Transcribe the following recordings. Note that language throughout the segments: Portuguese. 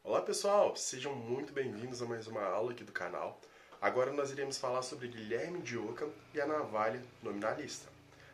Olá pessoal, sejam muito bem-vindos a mais uma aula aqui do canal. Agora nós iremos falar sobre Guilherme de Ockham e a navalha nominalista.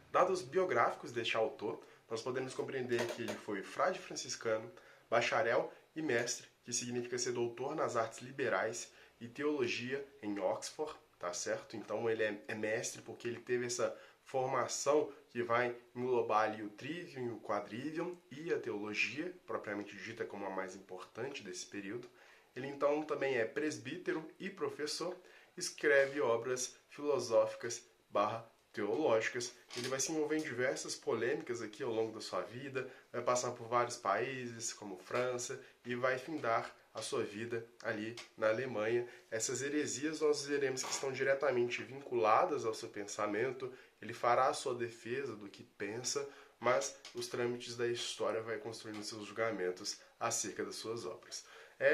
Dados biográficos deste autor, nós podemos compreender que ele foi frade franciscano, bacharel e mestre, que significa ser doutor nas artes liberais e teologia em Oxford, tá certo? Então ele é mestre porque ele teve essa formação que vai englobar ali o trivium e o quadrivium e a teologia, propriamente dita como a mais importante desse período. Ele então também é presbítero e professor, escreve obras filosóficas barra teológicas. Ele vai se envolver em diversas polêmicas aqui ao longo da sua vida, vai passar por vários países, como França, e vai findar a sua vida ali na Alemanha. Essas heresias nós veremos que estão diretamente vinculadas ao seu pensamento. Ele fará a sua defesa do que pensa, mas os trâmites da história vai construindo seus julgamentos acerca das suas obras.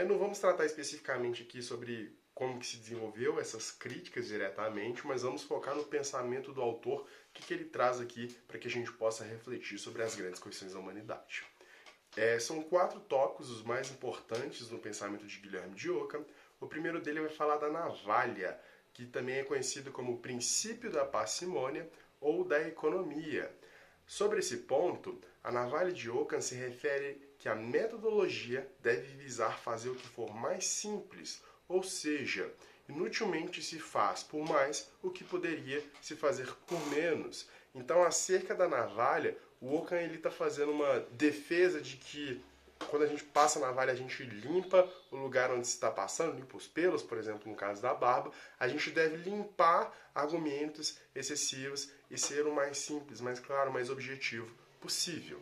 Não vamos tratar especificamente aqui sobre como que se desenvolveu essas críticas diretamente, mas vamos focar no pensamento do autor, o que ele traz aqui para que a gente possa refletir sobre as grandes questões da humanidade. São 4 tópicos os mais importantes no pensamento de Guilherme de Ockham. O primeiro dele vai falar da navalha, que também é conhecido como o princípio da parcimônia ou da economia. Sobre esse ponto, a navalha de Ockham se refere que a metodologia deve visar fazer o que for mais simples, ou seja, inutilmente se faz por mais o que poderia se fazer por menos. Então, acerca da navalha, o Ockham está fazendo uma defesa de que quando a gente passa a navalha, a gente limpa o lugar onde se está passando, limpa os pelos, por exemplo, no caso da barba. A gente deve limpar argumentos excessivos e ser o mais simples, mais claro, mais objetivo possível.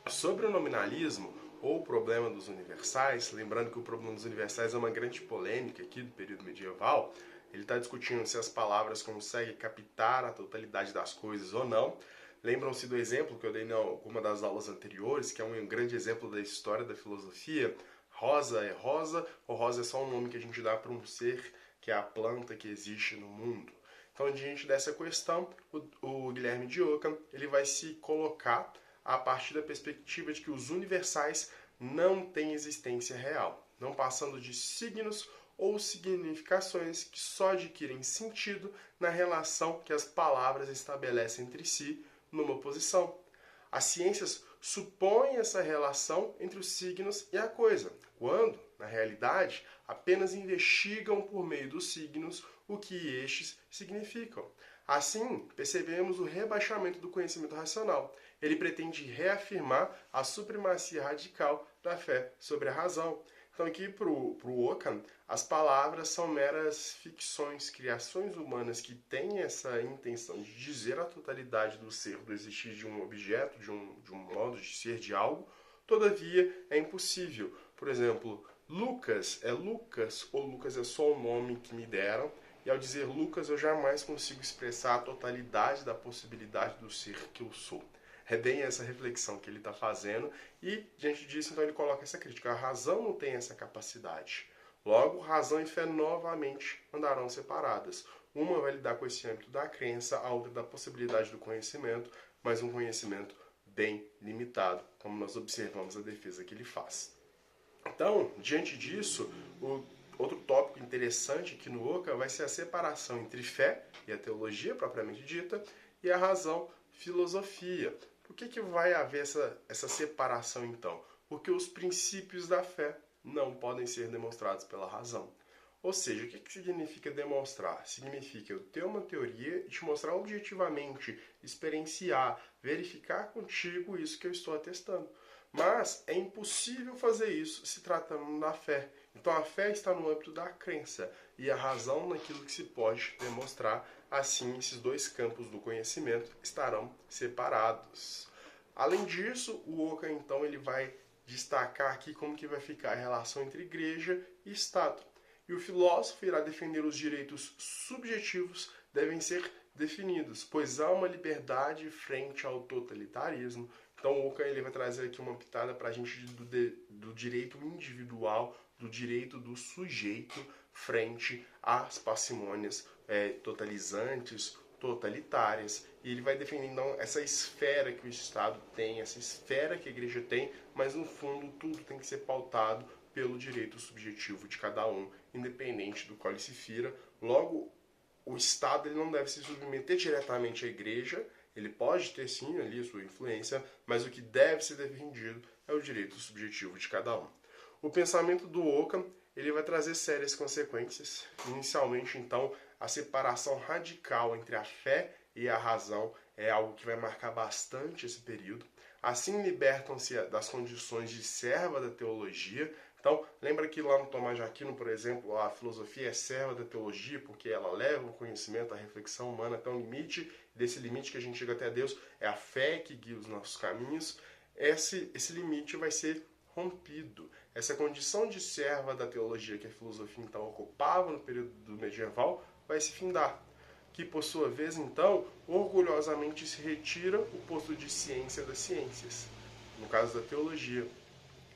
Sobre o nominalismo, ou o problema dos universais, lembrando que o problema dos universais é uma grande polêmica aqui do período medieval, ele está discutindo se as palavras conseguem captar a totalidade das coisas ou não. Lembram-se do exemplo que eu dei em alguma das aulas anteriores, que é um grande exemplo da história da filosofia? Rosa é rosa, ou rosa é só um nome que a gente dá para um ser que é a planta que existe no mundo? Então, diante dessa questão, o Guilherme de Ockham ele vai se colocar a partir da perspectiva de que os universais não têm existência real, não passando de signos ou significações que só adquirem sentido na relação que as palavras estabelecem entre si numa posição. As ciências supõem essa relação entre os signos e a coisa, quando, na realidade, apenas investigam por meio dos signos o que estes significam. Assim, percebemos o rebaixamento do conhecimento racional. Ele pretende reafirmar a supremacia radical da fé sobre a razão. Então, aqui para o Ockham, as palavras são meras ficções, criações humanas que têm essa intenção de dizer a totalidade do ser, do existir de um objeto, de um modo de ser, de algo. Todavia, é impossível. Por exemplo, Lucas é Lucas, ou Lucas é só o nome que me deram, e ao dizer Lucas eu jamais consigo expressar a totalidade da possibilidade do ser que eu sou. É bem essa reflexão que ele está fazendo e, diante disso, então ele coloca essa crítica. A razão não tem essa capacidade. Logo, razão e fé novamente andarão separadas. Uma vai lidar com esse âmbito da crença, a outra da possibilidade do conhecimento, mas um conhecimento bem limitado, como nós observamos a defesa que ele faz. Então, diante disso, o outro tópico interessante aqui no Ockham vai ser a separação entre fé e a teologia propriamente dita e a razão, filosofia. Por que vai haver essa separação então? Porque os princípios da fé não podem ser demonstrados pela razão. Ou seja, o que significa demonstrar? Significa eu ter uma teoria e te mostrar objetivamente, experienciar, verificar contigo isso que eu estou atestando. Mas é impossível fazer isso se tratando da fé. Então a fé está no âmbito da crença e a razão naquilo que se pode demonstrar. Assim, esses dois campos do conhecimento estarão separados. Além disso, o Ockham então ele vai destacar aqui como que vai ficar a relação entre igreja e Estado. E o filósofo irá defender os direitos subjetivos devem ser definidos, pois há uma liberdade frente ao totalitarismo. Então o Ockham ele vai trazer aqui uma pitada para a gente do direito individual, do direito do sujeito frente às parcimônias totalizantes, totalitárias. E ele vai defender então essa esfera que o Estado tem, essa esfera que a igreja tem, mas no fundo tudo tem que ser pautado pelo direito subjetivo de cada um, independente do qual ele se fira. Logo, o Estado ele não deve se submeter diretamente à igreja, ele pode ter sim ali a sua influência, mas o que deve ser defendido é o direito subjetivo de cada um. O pensamento do Ockham ele vai trazer sérias consequências. Inicialmente, então, a separação radical entre a fé e a razão é algo que vai marcar bastante esse período. Assim libertam-se das condições de serva da teologia. Então, lembra que lá no Tomás de Aquino, por exemplo, a filosofia é serva da teologia porque ela leva o conhecimento, a reflexão humana até um limite. Desse limite que a gente chega até Deus, é a fé que guia os nossos caminhos. Esse limite vai ser rompido. Essa condição de serva da teologia que a filosofia então ocupava no período do medieval vai se findar, que por sua vez então orgulhosamente se retira o posto de ciência das ciências, no caso da teologia.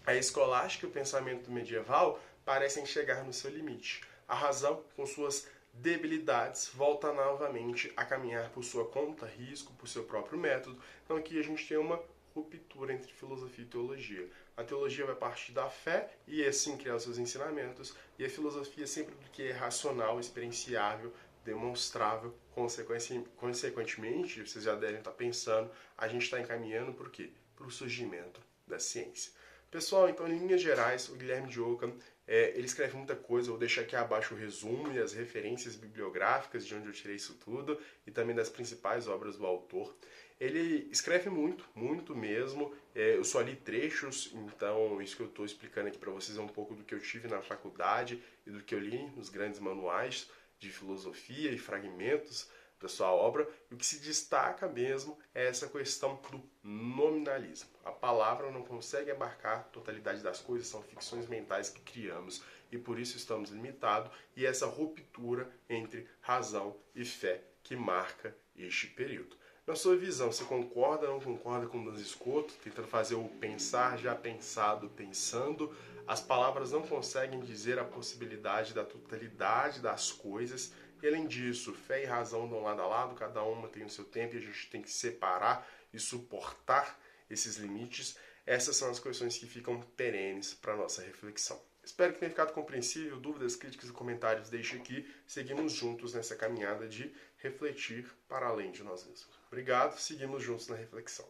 A escolástica e o pensamento medieval parecem chegar no seu limite. A razão, com suas debilidades, volta novamente a caminhar por sua conta, risco, por seu próprio método. Então aqui a gente tem uma ruptura entre filosofia e teologia. A teologia vai partir da fé e assim criar os seus ensinamentos, e a filosofia sempre do que é racional, experienciável, demonstrável. Consequentemente, vocês já devem estar pensando, a gente está encaminhando para o quê? Para o surgimento da ciência. Pessoal, então em linhas gerais, o Guilherme de Ockham ele escreve muita coisa. Eu vou deixar aqui abaixo o resumo e as referências bibliográficas de onde eu tirei isso tudo e também das principais obras do autor. Ele escreve muito, muito mesmo. Eu só li trechos, então isso que eu estou explicando aqui para vocês é um pouco do que eu tive na faculdade e do que eu li nos grandes manuais de filosofia e fragmentos da sua obra. E o que se destaca mesmo é essa questão do nominalismo. A palavra não consegue abarcar a totalidade das coisas, são ficções mentais que criamos e por isso estamos limitados, e essa ruptura entre razão e fé que marca este período. Na sua visão, você concorda ou não concorda com Duns Scotus, tentando fazer o pensar já pensado pensando? As palavras não conseguem dizer a possibilidade da totalidade das coisas. E além disso, fé e razão dão lado a lado, cada uma tem o seu tempo e a gente tem que separar e suportar esses limites. Essas são as questões que ficam perenes para a nossa reflexão. Espero que tenha ficado compreensível. Dúvidas, críticas e comentários deixe aqui. Seguimos juntos nessa caminhada de refletir para além de nós mesmos. Obrigado, seguimos juntos na reflexão.